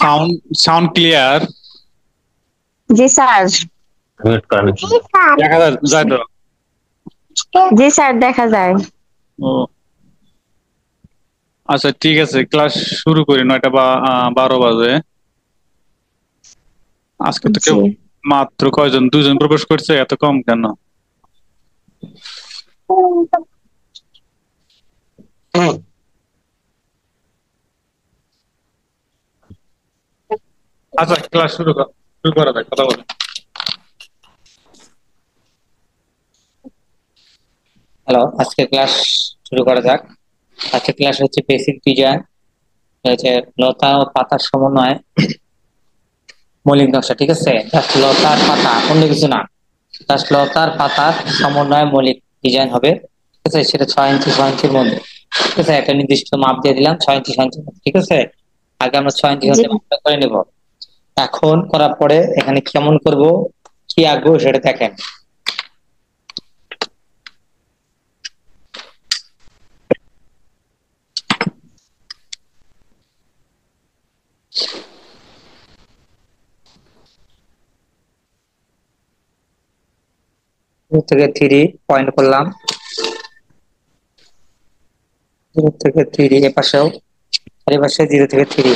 Sound sound clear? জি sir. দেখা যায় তো? জি স্যার, দেখা যায়। ও আচ্ছা, ঠিক আছে, ক্লাস শুরু করি। 9টা বা 12 বাজে। আজকে তো কেউ জি। মাত্র কয়জন, 2জন প্রবেশ করছে, এত কম কেন? আচ্ছা, ক্লাস শুরু করা যাক, কথা বলে। হ্যালো, আজকে ক্লাস শুরু করা যাক। আজকে ক্লাস হচ্ছে বেসিক ডিজাইন, হচ্ছে লতা ও পাতার সমন্বয় মৌলিক নকশা। ঠিক আছে, জাস্ট লতার পাতা, অন্য কিছু না। জাস্ট লতার পাতার সমন্বয় মৌলিক ডিজাইন হবে। ঠিক আছে, সেটা 6 ইঞ্চি 6 ইঞ্চির মধ্যে। ঠিক আছে, একটা নির্দিষ্ট মাপ দিয়ে দিলাম, 6 ইঞ্চি 6 ইঞ্চির মধ্যে। ঠিক আছে, আগে আমরা 6 ইঞ্চি জি। হতে মাপটা করে নেব। এখন করার পরে এখানে কেমন করব, কি আঁকবো সেটা দেখেন। থেকে 3 পয়েন্ট করলাম, 0 থেকে 3, এ পাশেও চারিপাশে 0 থেকে 3।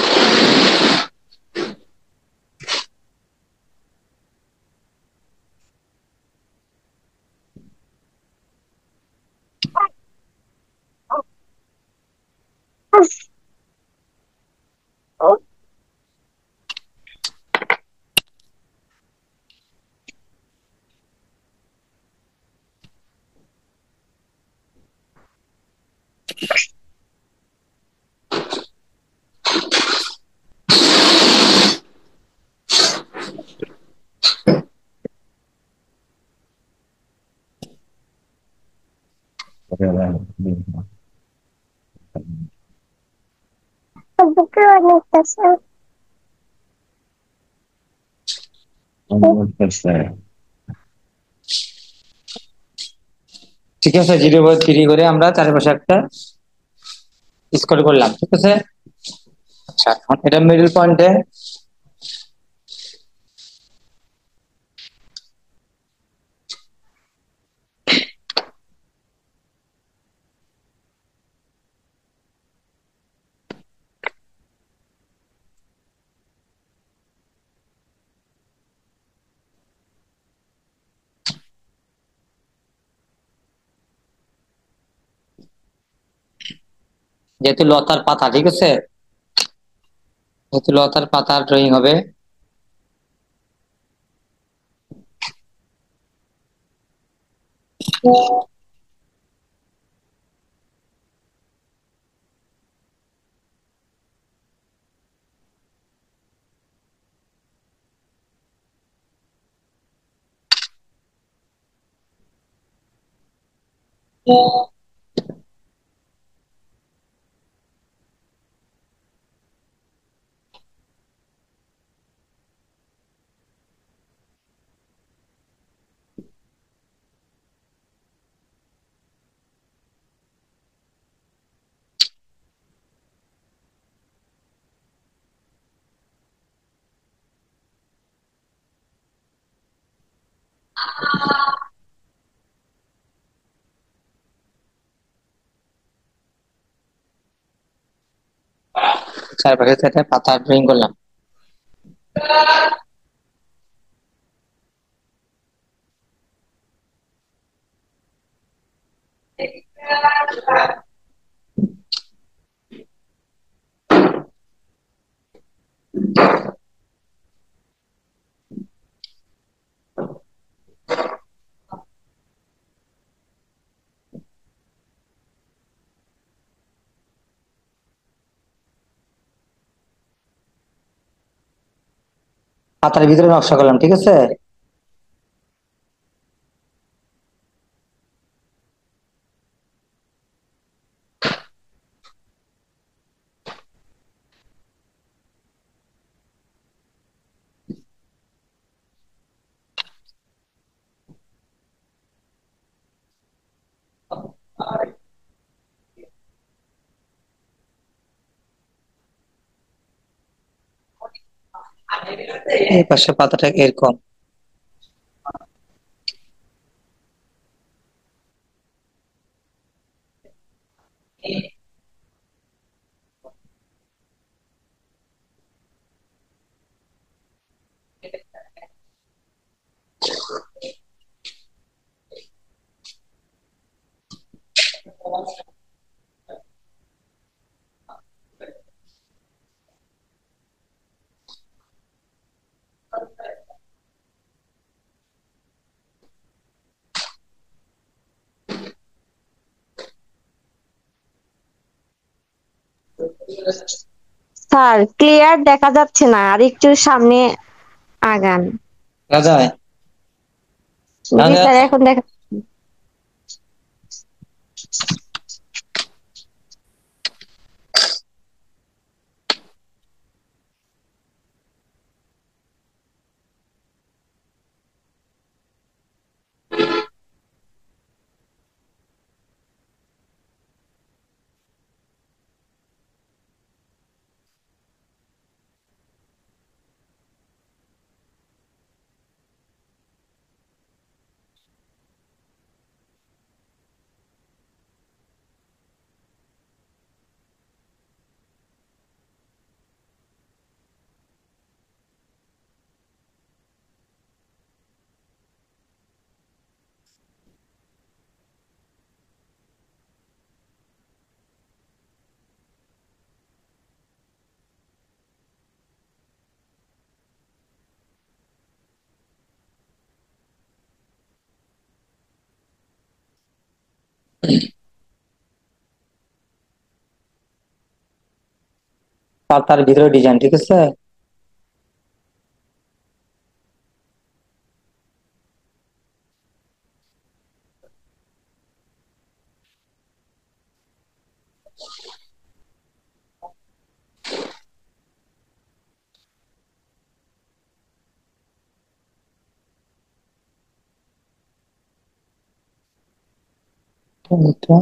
ঠিক আছে, 0/3 করে আমরা চারিপাশে একটা স্কোর করলাম। ঠিক আছে, আচ্ছা এখন এটা মিডল পয়েন্টে যেহেতু লতার পাতা, ঠিক আছে, যেহেতু লতার পাতার ড্রয়িং হবে, চারপাশে একটা পাতার ড্রয়িং করলাম। পাতার ভিতরে নকশা করলাম। ঠিক আছে, এই পাশের পাতাটা এরকম। স্যার ক্লিয়ার দেখা যাচ্ছে না, আর একটু সামনে আগান। দেখা যায়? জি স্যার, এখন দেখা। পাতার ভিতরে ডিজাইন, ঠিক আছে? এটা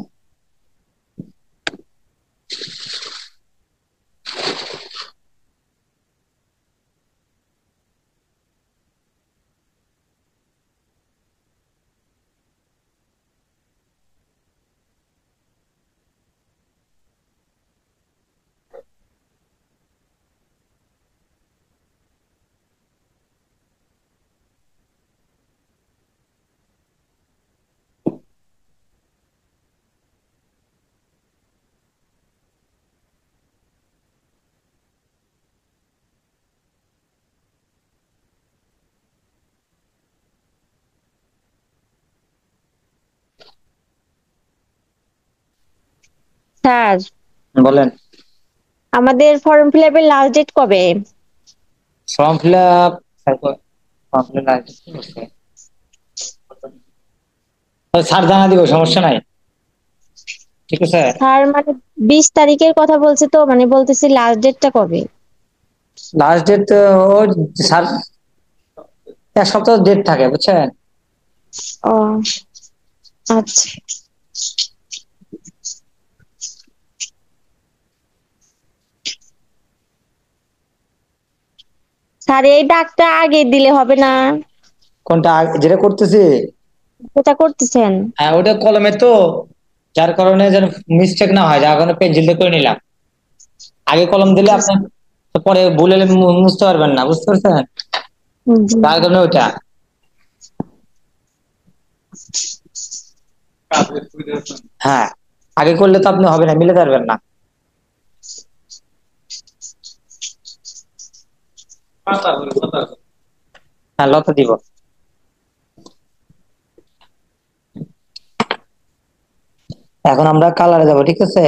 স্যার বলেন। আমাদের ফর্ম ফিল আপের লাস্ট ডেট কবে? Form fill up, form fill up sir জানা দিব, সমস্যা নাই, ঠিক আছে? স্যার মানে 20 তারিখের কথা বলছে, তো মানে বলতেছি লাস্ট ডেটটা কবে? লাস্ট ডেট ও স্যার 1 সপ্তাহ ডেট থাকে, বুঝছেন? ও আচ্ছা স্যার, এই ডাকটা আগে দিলে হবে না? কোনটা যেটা করতেছি? যেটা করতেছেন। হ্যাঁ, ওটা কলমে তো, যার কারণে যেন মিস্টেক না হয়, যার কারণে পেন্সিল দিয়ে করে নিলাম। আগে কলম দিলে আপনি তো পরে ভুলে মুছতে পারবেন না, বুঝতে পারছেন? জি। তার কারণে ওইটা। হ্যাঁ, আগে করলে তো আপনি হবে না, মিলে পারবেন না। হ্যাঁ, লতা দিব। এখন আমরা কালারে যাব, ঠিক আছে?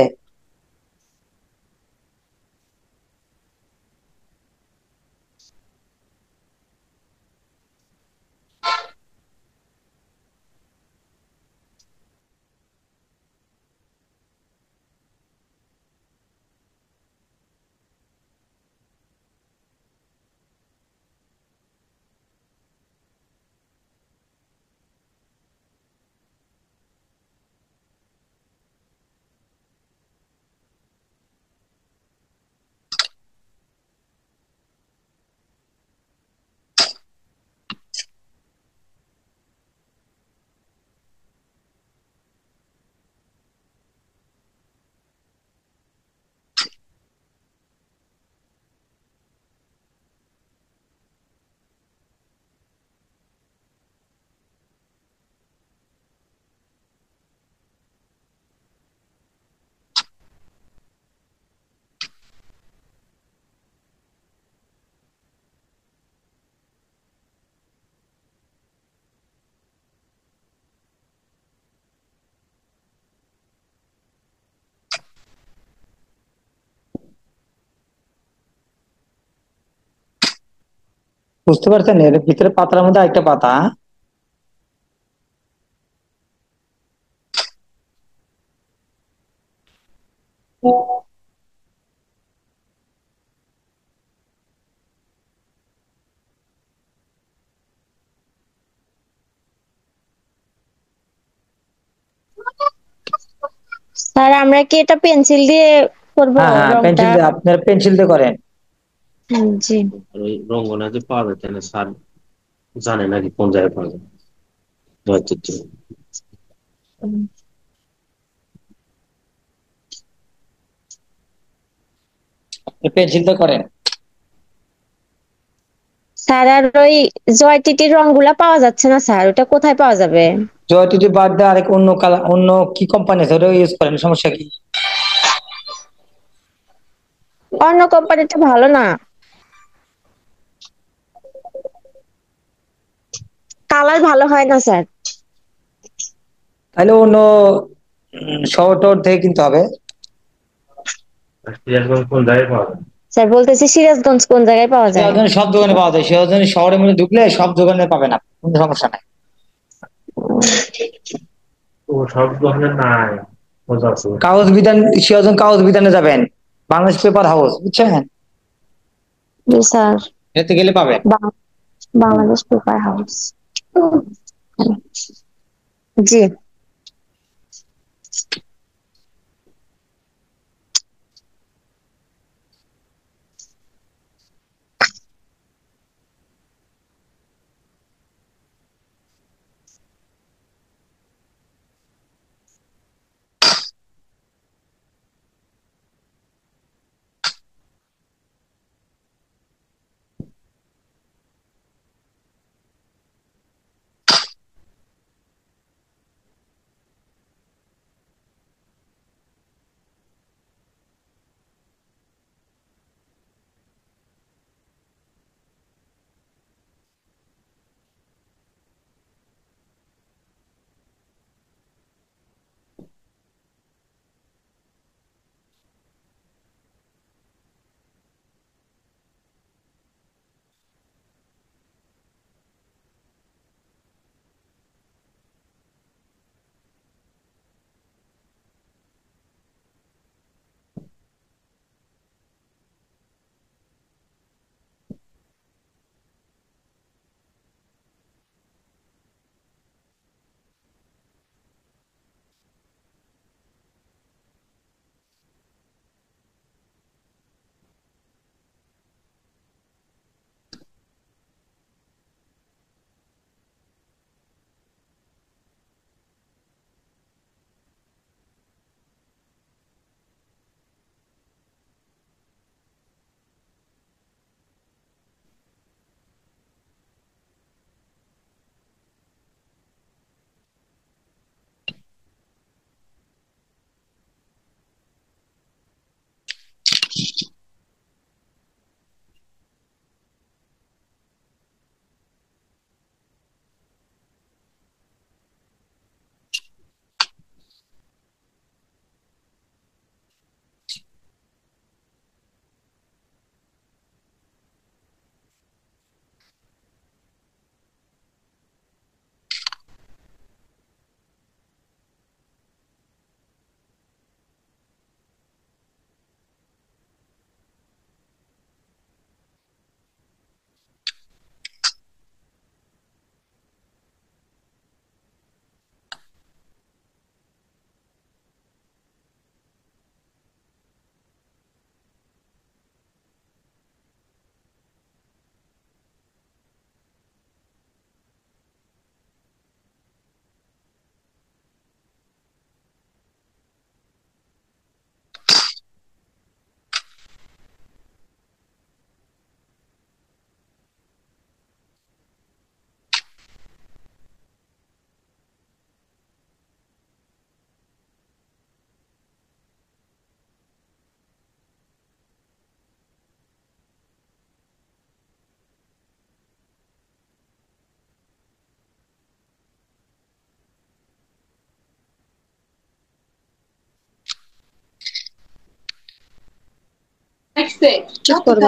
বুঝতে পারছেন? এর ভিতরে পাতার মধ্যে একটা পাতা। স্যার আমরা কি এটা পেন্সিল দিয়ে করবো হ্যাঁ হ্যাঁ, রংটা? পেন্সিল দিয়ে, আপনার পেন্সিল দিয়ে করেন। জি। ওই রঙ্গনা যে পাওয়া যাচ্ছে না স্যার, জানে নাকি কোন জায়গায় পাওয়া যায়? হয়তো তো। পেন্সিল দিয়ে করেন। স্যার আর ওই জয়টিটির রংগুলা পাওয়া যাচ্ছে না স্যার, ওটা কোথায় পাওয়া যাবে? জয়টিটি বাদ দিয়ে আরেক অন্য কালার, অন্য কি কোম্পানি আছে ওটা ইউজ করেন, সমস্যা কি? অন্য কোম্পানিটা ভালো না, কালার ভালো হয় না স্যার। তাহলে অন্য শহর টহর থেকে কিনতে হবে। সিরাজগঞ্জ কোন জায়গায় পাওয়া যায়? স্যার বলতেছি সিরাজগঞ্জ কোন জায়গায় পাওয়া যায়? সিরাজগঞ্জে সব দোকানে পাওয়া যায়, সিরাজগঞ্জ শহরের মধ্যে ঢুকলে সব দোকানে পাবেন, আপনি কোনো সমস্যা নাই। ও সব ধরনের নাই, বোঝা আছে। কাগজ বিতান, সিরাজগঞ্জ কাগজ বিতানে যাবেন, বাংলাদেশ পেপার হাউস, বুঝছেন? জি স্যার। এতে গেলে পাবেন। Bangladesh paper house. জি। চুপ করবো।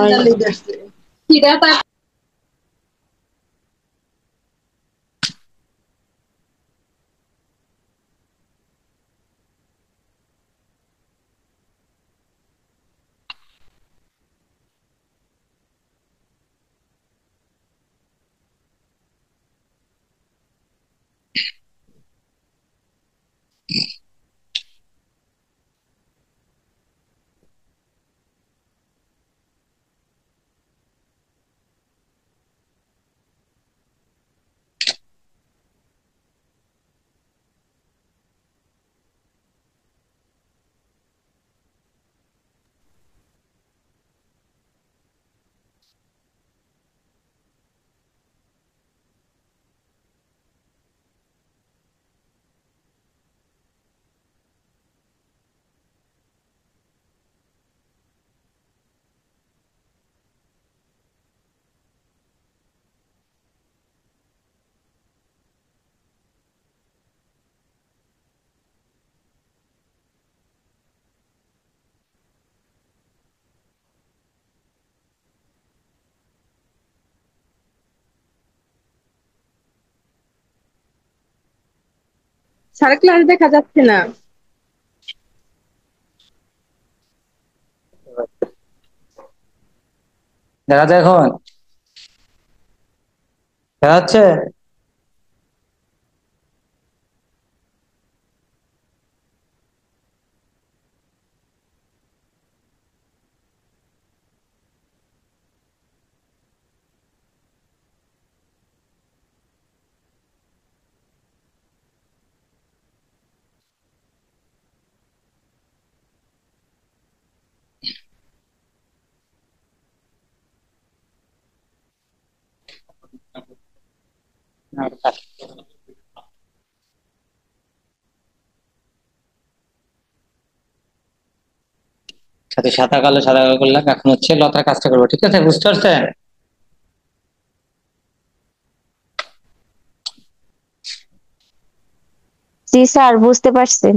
স্যার ক্লাস দেখা যাচ্ছে না। দেখা যায় এখন? দেখা যাচ্ছে? সাথে সাদা কালো করলাম, এখন হচ্ছে লতার কাজটা করবো, ঠিক আছে? বুঝতে পারছেন? জি স্যার, বুঝতে পারছেন।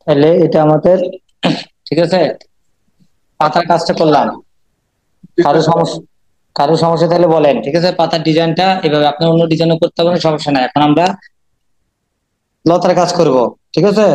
তাহলে এটা আমাদের ঠিক আছে, পাতার কাজটা করলাম। কারো সমস্যা কারো সমস্যা তাহলে বলেন, ঠিক আছে? পাতার ডিজাইনটা এভাবে, আপনার অন্য ডিজাইনও করতে পারেন, সমস্যা নাই। এখন আমরা লতার কাজ করব, ঠিক আছে?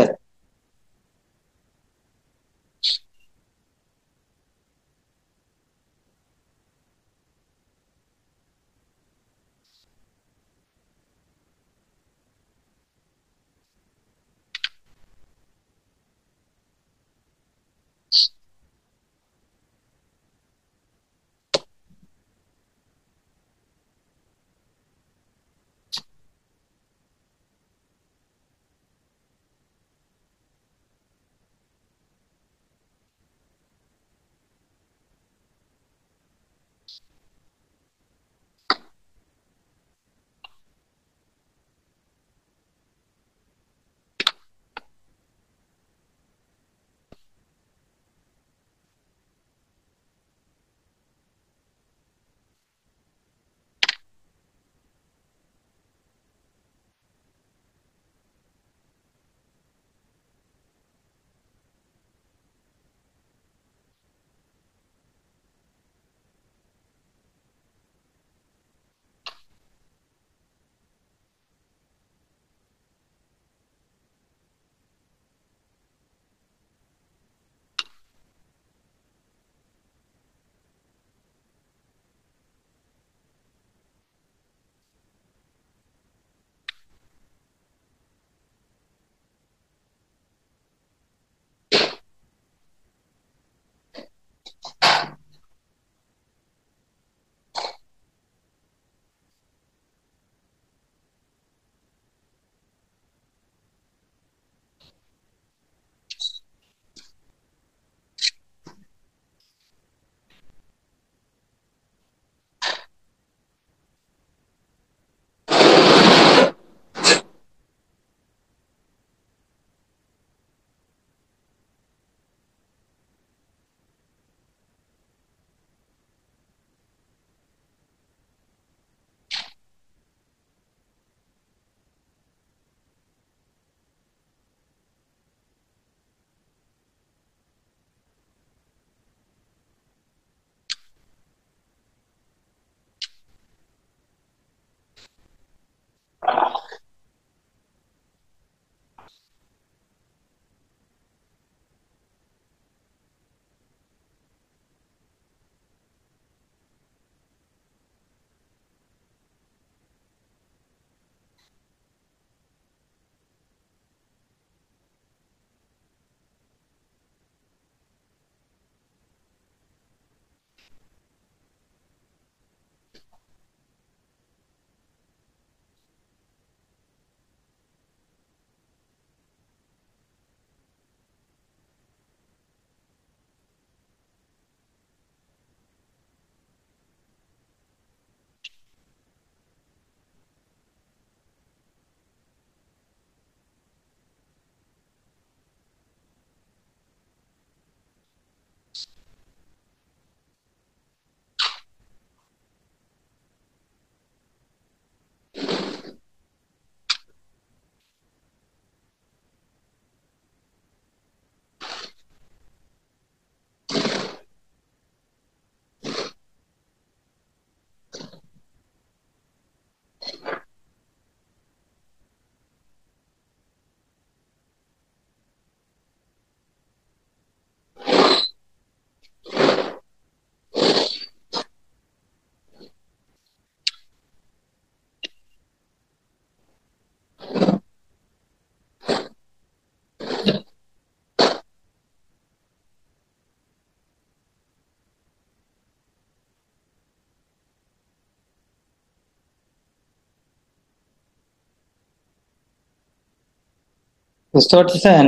বুঝতে পারতেছেন?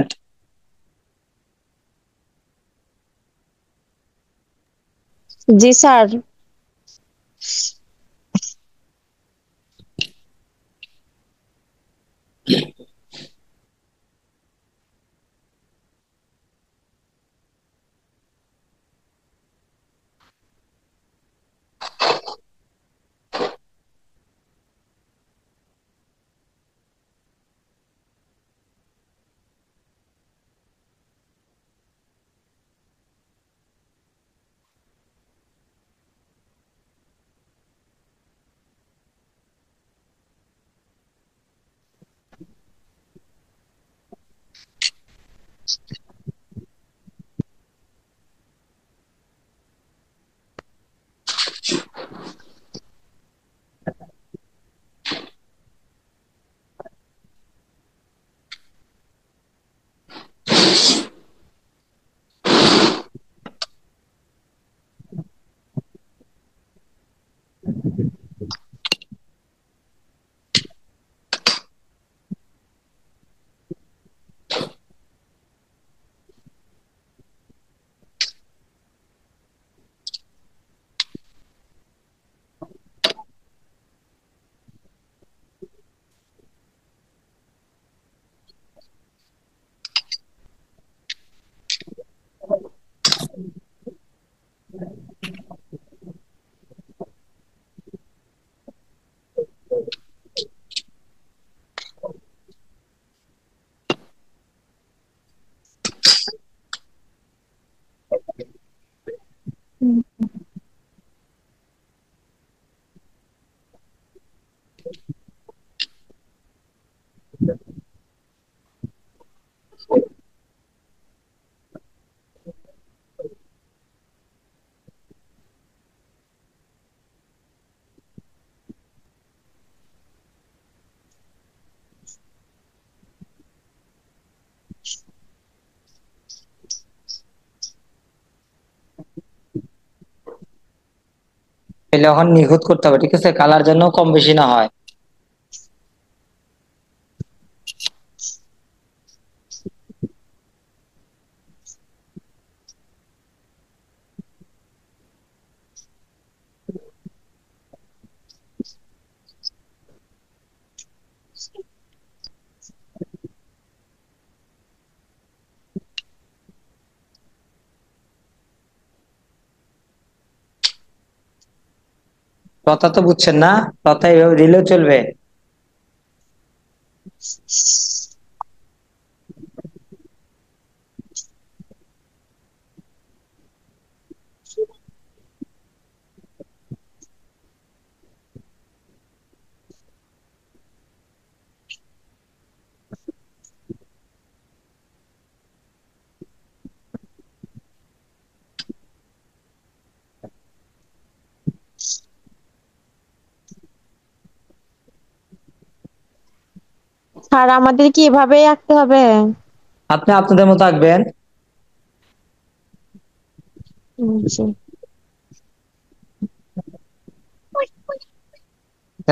জি স্যার। তাহলে এখন নিখুঁত করতে হবে, ঠিক আছে, কালার যেন কম বেশি না হয়। লতা তো বুঝছেন না, লতা এইভাবে দিলেও চলবে। স্যার আমাদের কি এভাবেই আঁকতে হবে? আপনি আপনাদের মতো আঁকবেন। জি।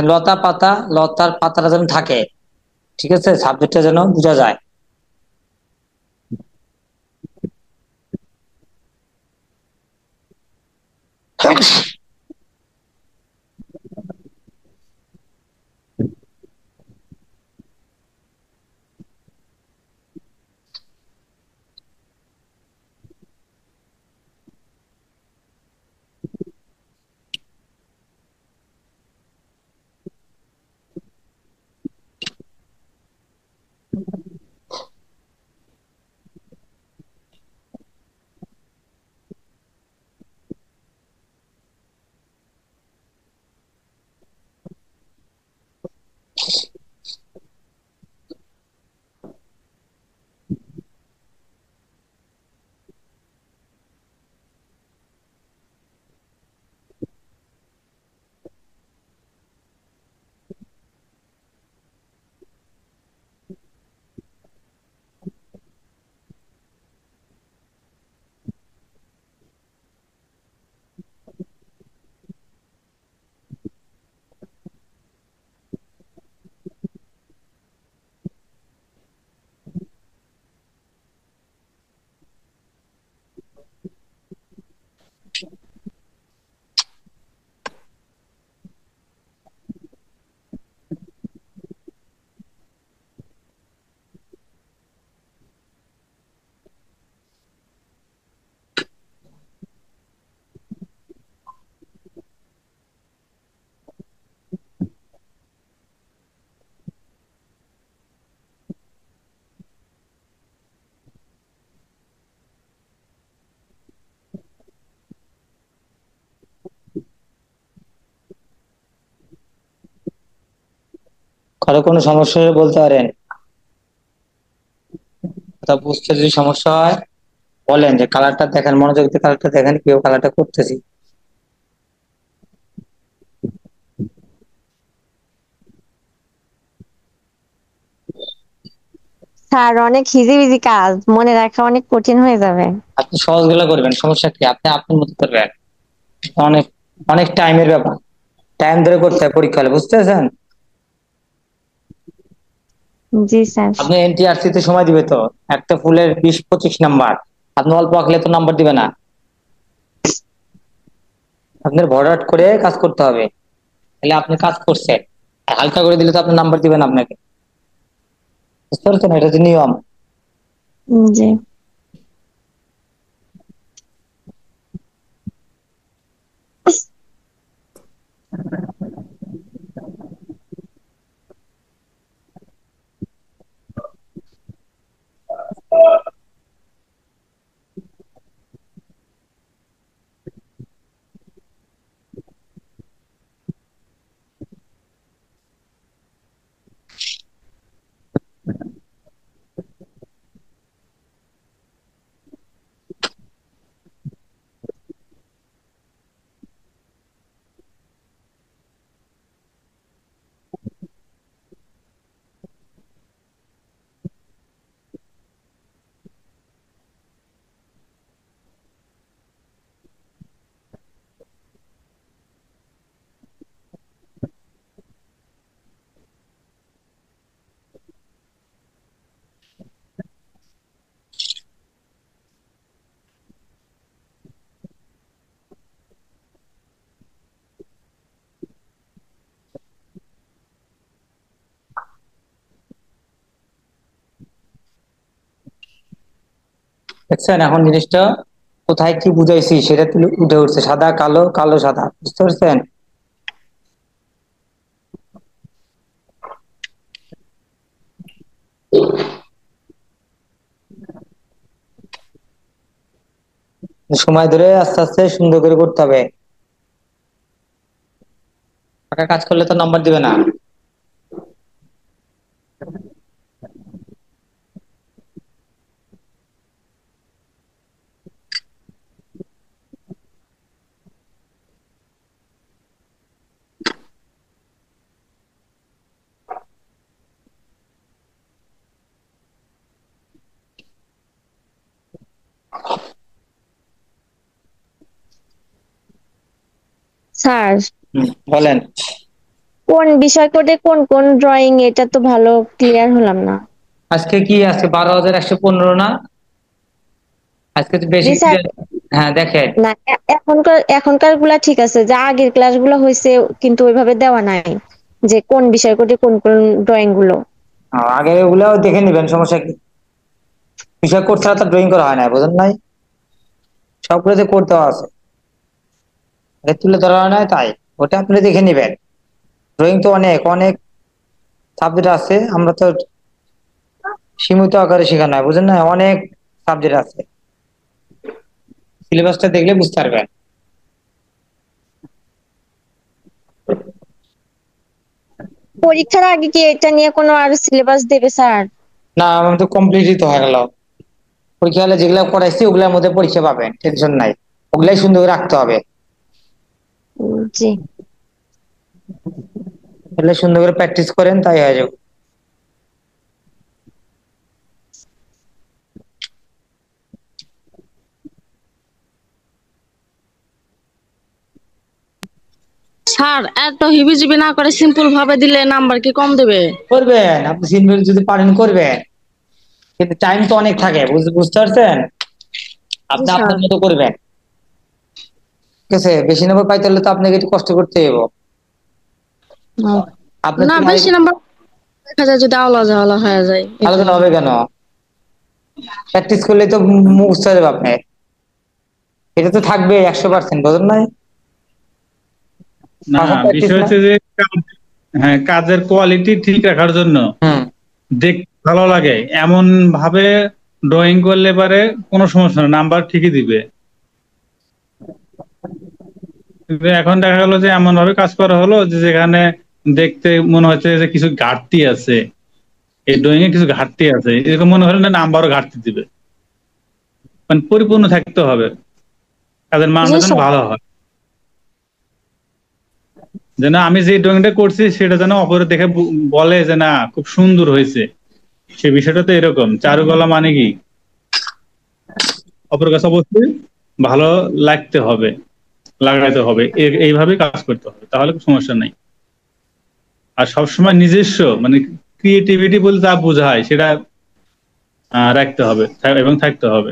লতা পাতা, লতার পাতাটা যেন থাকে, ঠিক আছে, সাবজেক্টটা যেন বোঝা যায়। কারো কোনো সমস্যা হলে বলতে পারেন, কথা বুঝতে যদি সমস্যা হয় বলেন, যে কালারটা দেখেন, মনোযোগ দিয়ে কালারটা দেখেন, কেউ কালারটা করতেছি। স্যার অনেক হিজিবিজি কাজ, মনে রাখা অনেক কঠিন হয়ে যাবে। আপনি সহজ গুলো করবেন, সমস্যা কি, আপনি আপনার মতো করবেন। অনেক অনেক টাইমের ব্যাপার, টাইম ধরে করতে হয় পরীক্ষা হলে, বুঝতে পারছেন? জি স্যার। আপনি এনটিআরসি তে সময় দিবে তো, একটা ফুলের 20-25 নাম্বার, আপনি অল্প আঁকলে তো নাম্বার দিবে না, আপনার ভরাট করে কাজ করতে হবে। তাহলে আপনি কাজ করছেন, হালকা করে দিলে তো আপনি নাম্বার দিবেন আপনাকে, বুঝতে পারছেন? এটা যে নিয়ম। জি দেখছেন এখন জিনিসটা কোথায় কি বুঝাইছি সেটা তুলে উঠে উঠছে, সাদা কালো, কালো সাদা, বুঝতে পারছেন? সময় ধরে আস্তে আস্তে সুন্দর করে করতে হবে, ফাঁকা কাজ করলে তো নাম্বার দিবে না। স্যার, বলেন। কোন বিষয় কোডে কোন কোন ড্রয়িং, এটা তো ভালো ক্লিয়ার হলাম না। আজকে কি আছে, 12,115 না? আজকে তো জি বেশি। স্যার। হ্যাঁ দেখেন, না, এখনকার এখনকার গুলা ঠিক আছে, যা আগের ক্লাস গুলো হয়েছে কিন্তু ওইভাবে দেওয়া নাই, যে কোন বিষয় কোডে কোন কোন ড্রয়িং গুলো। আগে ওগুলো দেখে নিবেন, সমস্যা কি, বিষয় কোড ছাড়া তো ড্রয়িং করা হয় না, বুঝেন নাই? সবগুলোতে কোড দেওয়া আছে, আগে তুলে ধরা হয় না, তাই ওটা আপনি দেখে নিবেন। ড্রয়িং তো অনেক অনেক সাবজেক্ট আছে, আমরা তো সীমিত আকারে শেখানো হয়, বুঝেন না? অনেক সাবজেক্ট আছে, সিলেবাসটা দেখলে বুঝতে পারবেন। পরীক্ষার আগে কি এটা নিয়ে কোনো আর সিলেবাস দেবে স্যার? না, আমি তো কমপ্লিটই তো হয়ে গেল, পরীক্ষা হলে যেগুলো করাইছি ওগুলোর মধ্যে পরীক্ষা পাবেন, টেনশন নাই, ওগুলাই সুন্দর করে রাখতে হবে। জি তাহলে সুন্দর করে প্র্যাকটিস করেন, তাই হয়ে যাবে। স্যার, এত হিবিজিবি না করে সিম্পল ভাবে দিলে নাম্বার কি কম দেবে? করবেন আপনি, সিনভেল যদি পারেন করবেন, কিন্তু টাইম তো অনেক থাকে, বুঝতে পারছেন? জি আপনি স্যার। আপনার মতো করবেন, ঠিক আছে? বেশি নম্বর পাইতে হলে তো আপনাকে একটু কষ্ট করতে হবে। আপনার না, তো বেশি নাম্বার দেখা যায় যদি আওলা ঝাওলা হয়ে যায় এই আলোচনা জন্য। হবে কেন, প্র্যাকটিস করলে তো মুখস্থ হয়ে যাবে আপনার, এটা তো থাকবে 100%, বোঝেন নাই? না, এখন প্র্যাকটিস বিষয় না। হচ্ছে যে হ্যাঁ, কাজের কোয়ালিটি ঠিক রাখার জন্য হুম। দেখতে ভালো লাগে এমন ভাবে ড্রয়িং করলে পারে কোনো সমস্যা না, নাম্বার ঠিকই দিবে। কিন্তু এখন দেখা গেলো যে এমন ভাবে কাজ করা হলো যে যেখানে দেখতে মনে হচ্ছে যে কিছু ঘাটতি আছে, এই ড্রয়িং এ কিছু ঘাটতি আছে, এরকম মনে হলে না নাম্বারও ঘাটতি দিবে। মানে পরিপূর্ণ থাকতে হবে, কাজের মানটা জি যেন স্যার। ভালো হয়, যেন আমি যে ড্রয়িংটা করছি সেটা যেন অপরে দেখে বলে যে না খুব সুন্দর হয়েছে। সে বিষয়টা তো এরকম, চারুকলা মানে কি অপরের কাছে অবশ্যই ভালো লাগতে হবে, লাগাইতে হবে, এইভাবে কাজ করতে হবে, তাহলে কোনো সমস্যা নাই। আর সবসময় নিজস্ব মানে ক্রিয়েটিভিটি বলতে যা বোঝায় সেটা রাখতে হবে এবং থাকতে হবে।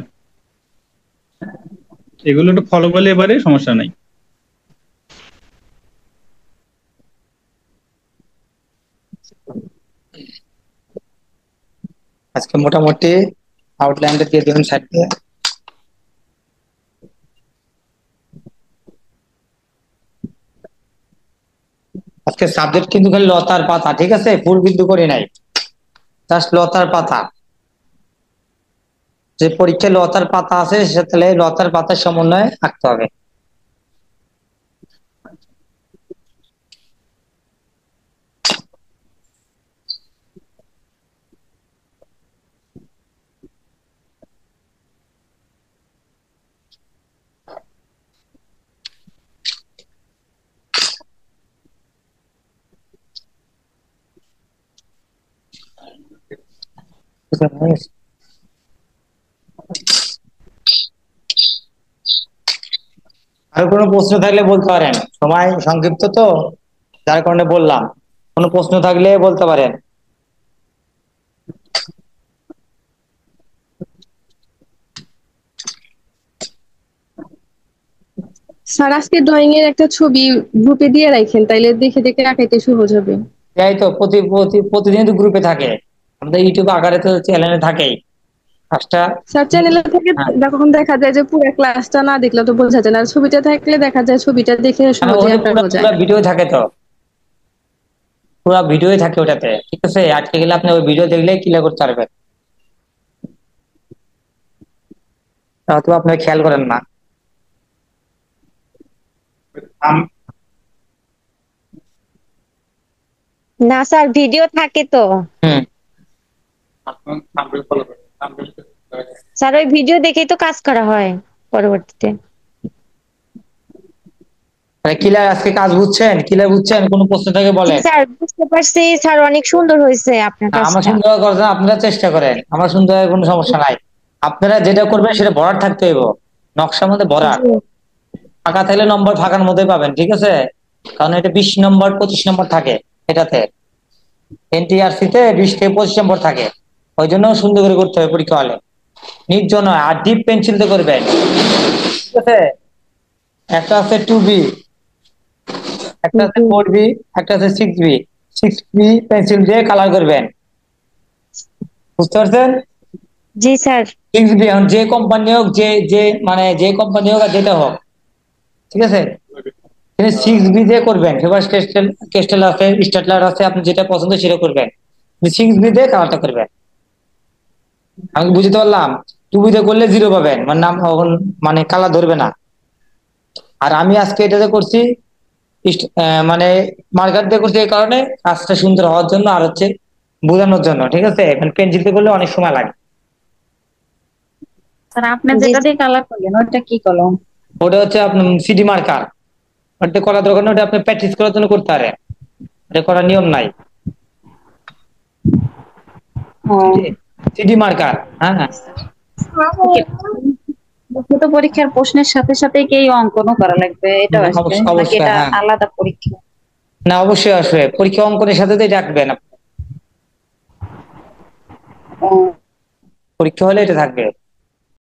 এগুলো একটু ফলো করলে এবারে সমস্যা নাই। আজকে মোটামুটি আউটলাইনটা দিয়ে দেবেন সাইডে। আজকে সাবজেক্ট কিন্তু খালি লতার পাতা, ঠিক আছে, ফুল কিন্তু করি নাই, জাস্ট লতার পাতা। যে পরীক্ষায় লতার পাতা আছে সে তাহলে লতার পাতার সমন্বয়ে আঁকতে হবে। আর কোনো প্রশ্ন থাকলে বলতে পারেন, সময় সংক্ষিপ্ত তো, যার কারণে বললাম, কোনো প্রশ্ন থাকলে বলতে পারেন। স্যার আজকে ড্রয়িং এর একটা ছবি গ্রুপে দিয়ে রাখেন, তাইলে দেখে দেখে আঁকাইতে সহজ হবে। এই তো প্রতিদিন তো গ্রুপে থাকে, আমাদের ইউটিউব আকারে তো চ্যানেলে থাকেই কাজটা। স্যার চ্যানেলে থেকে হ্যাঁ, যখন দেখা যায় যে পুরো ক্লাসটা না দেখলে তো বোঝা যায় না, আর ছবিটা থাকলে দেখা যায় ছবিটা দেখে মানে সহজে ওটা পুরো আঁকানো যায়। পুরো ভিডিও থাকে, তো পুরো ভিডিওই থাকে ওটাতে, ঠিক আছে, আজকে গেলে আপনি ওই ভিডিও দেখলেই ক্লিয়ার করতে পারবেন, হয়তো আপনি খেয়াল করেন না। না স্যার, ভিডিও থাকে তো হুম। স্যার, ওই ভিডিও দেখেই তো কাজ করা হয় পরবর্তীতে। মানে ক্লিয়ার আজকে কাজ বুঝছেন, ক্লিয়ার বুঝছেন, কোনো প্রশ্ন থাকে জি বলেন। স্যার, বুঝতে পারছি স্যার, অনেক সুন্দর হয়েছে আপনার আমার কাজটা। সুন্দর করছেন, আপনারা চেষ্টা করেন, আমার সুন্দর কোনো সমস্যা নাই। আপনারা যেটা করবেন সেটা ভরাট থাকতে হইব, নকশার মধ্যে ভরাট। জি ফাঁকা থাকলে নম্বর ফাঁকার মধ্যে পাবেন, ঠিক আছে, কারণ এটা 20 নম্বর 25 নম্বর থাকে এটাতে, এনটিআরসি তে 20 থেকে 25 নম্বর থাকে, ওই জন্য সুন্দর করে করতে হবে পরীক্ষা হলে, নির্জন নয়, আর ডিপ পেন্সিল দিয়ে করবেন, ঠিক আছে। একটা আছে 2B, একটা আছে জি 4B, একটা আছে 6B। 6B পেন্সিল দিয়ে কালার করবেন, বুঝতে পারছেন। জি স্যার। 6B এখন যে কোম্পানি হোক, যে যে মানে যে কোম্পানি হোক আর যেটা হোক, ঠিক আছে, তিনি 6B দিয়ে করবেন, ফেভার ক্রিস্টাল ক্রিস্টাল আছে, স্টাডলার আছে, আপনি যেটা পছন্দ সেটা করবেন, 6B দিয়ে কালারটা করবেন। আমি বুঝতে পারলাম, 2B দিয়ে করলে 0 পাবেন, মানে নাম মানে কালার ধরবে না। আর আমি আজকে এটাতে করছি মানে মার্কার দিয়ে করছি এই কারণে, কাজটা সুন্দর হওয়ার জন্য আর হচ্ছে বোঝানোর জন্য, ঠিক আছে, মানে পেন্সিল দিয়ে করলে অনেক সময় লাগে। স্যার আপনি জি যেটা দিয়ে কালার করলেন ওটা কি কলম? ওটা হচ্ছে আপনার সিডি মার্কার, ওটা করা দরকার নেই, ওটা আপনি প্র্যাকটিস করার জন্য করতে পারেন, এটা করার নিয়ম নাই। ও সিডি মার্কার, হ্যাঁ হ্যাঁ। লিখিত পরীক্ষার প্রশ্নের সাথে সাথে কি এই অঙ্কনও করা লাগবে, এটাও আসবে অবশ্যই নাকি অবশ্যই, এটা হ্যাঁ, আলাদা পরীক্ষা? না অবশ্যই আসবে, পরীক্ষা অঙ্কনের সাথে তো রাখবেন, ও পরীক্ষা হলে এটা থাকবে।